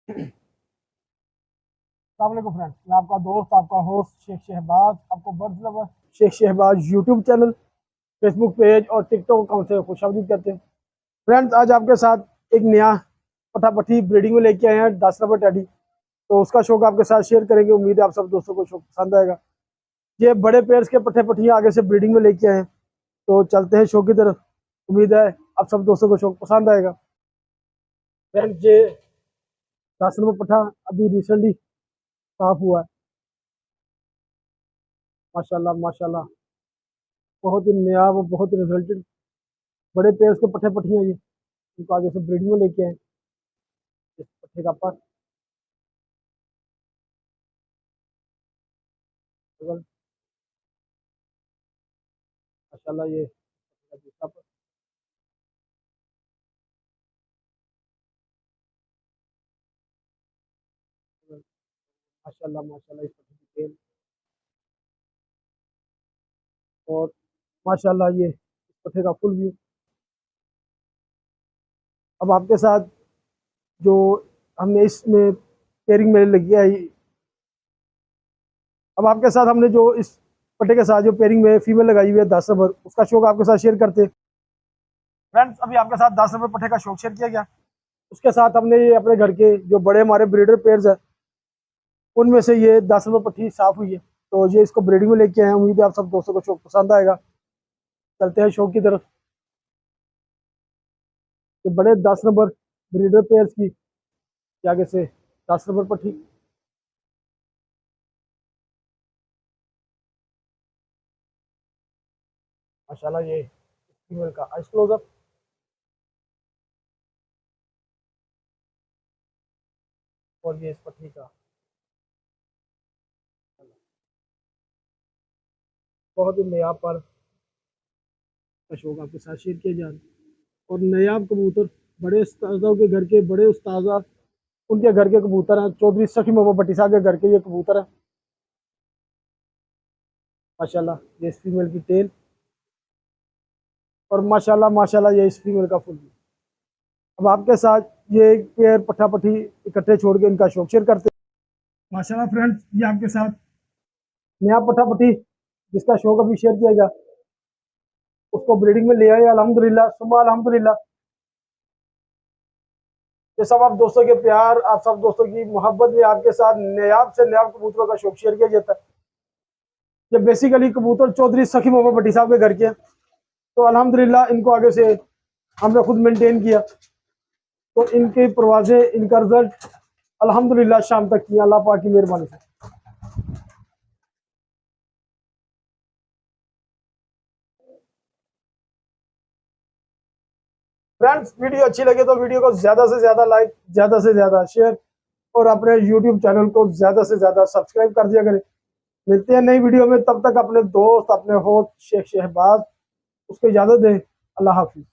अस्सलाम वालेकुम फ्रेंड्स, मैं आपका दोस्त, आपका होस्ट शेख शहबाज, आपको birds lover Sheikh Shahbaz YouTube channel, Facebook page और टिकटॉक अकाउंट से खुशामदीद करते हैं। फ्रेंड्स, आज आपके साथ एक नया पटापटी ब्रीडिंग में लेके आए हैं 10 नंबर टैडी। तो उसका शौक आपके साथ शेयर करेंगे। उम्मीद है आप सब दोस्तों को शौक पसंद आएगा। ये बड़े पेयर्स के पट्टे पट्टियाँ आगे से ब्रीडिंग में लेके आए हैं, तो चलते हैं शौक की तरफ। उम्मीद है आप सब दोस्तों को शौक पसंद आएगा। फ्रेंड्स, ये 10 नंबर पट्टा अभी रिसेंटली साफ हुआ है। माशाल्लाह माशाल्लाह, बहुत ही नया वो बहुत ही रिजल्टेड बड़े पेयर्स के पट्टे पट्टियाँ ये, इनको आगे से ब्रीडिंग में लेके आए। इस पट्टे का पर माशाल्लाह, ये दूसरा पर माशाल्लाह माशाल्लाह, इस पट्टे की टेल और माशाल्लाह ये इस पट्टे का फुल व्यू। अब आपके साथ जो हमने इसमें पेयरिंग में लगी है, अब आपके साथ हमने जो इस पट्टे के साथ जो पेयरिंग में फीमेल लगाई हुई है 10 नंबर, उसका शौक आपके साथ शेयर करते हैं। फ्रेंड्स, अभी आपके साथ 10 नंबर पट्टे का शौक शेयर किया गया। उसके साथ हमने ये अपने घर के जो बड़े हमारे ब्रीडर पेयर्स है, उनमें से ये 10 नंबर पट्टी साफ हुई है, तो ये इसको ब्रीडिंग में लेके आए हैं। उम्मीद है आप सब दोस्तों को शौक पसंद आएगा। चलते हैं शौक की तरफ। ये बड़े 10 नंबर ब्रीडर पेयर्स की आगे से 10 नंबर पट्टी। माशाल्लाह, ये फीमेल का आइस क्लोजअप और ये इस पट्टी का बहुत ही नया पर का शौक आपके साथ शेयर किया जा रहा है। और नायाब कबूतर बड़े उस्तादों के घर के बड़े उस्ताजा, उनके घर के कबूतर हैं। चौधरी सखी मोहम्मद भट्टी साहब के घर के ये कबूतर हैं। माशाल्लाह, ये इस फीमेल की टेल और माशाल्लाह माशाल्लाह, ये इस फीमेल का फुल। अब आपके साथ ये एक पेयर पट्ठा पट्टी इकट्ठे छोड़ के इनका शौक शेयर करते हैं। माशाल्लाह फ्रेंड्स, ये आपके साथ नया पट्ठा पट्टी जिसका शौक अभी शेयर किया गया, उसको ब्रीडिंग में ले आए अल्हम्दुलिल्लाह सुम्मा अल्हम्दुलिल्लाह। ये सब आप दोस्तों के प्यार, आप सब दोस्तों की मोहब्बत में आपके साथ नायाब से नायाब कबूतरों का शौक शेयर किया जाता है। ये बेसिकली कबूतर चौधरी सखी मोहम्मद भट्टी साहब के घर के हैं, तो अल्हम्दुलिल्लाह इनको आगे से हमने खुद मेंटेन किया, तो इनके परवाजे, इनका रिजल्ट अल्हम्दुलिल्लाह शाम तक किया अल्लाह पाक की मेहरबानी से। फ्रेंड्स, वीडियो अच्छी लगे तो वीडियो को ज्यादा से ज्यादा लाइक, ज्यादा से ज्यादा शेयर और अपने यूट्यूब चैनल को ज्यादा से ज्यादा सब्सक्राइब कर दिया करें। मिलते हैं नई वीडियो में, तब तक अपने दोस्त, अपने होस्ट शेख शहबाज, उसको इजाजत दें। अल्लाह हाफिज।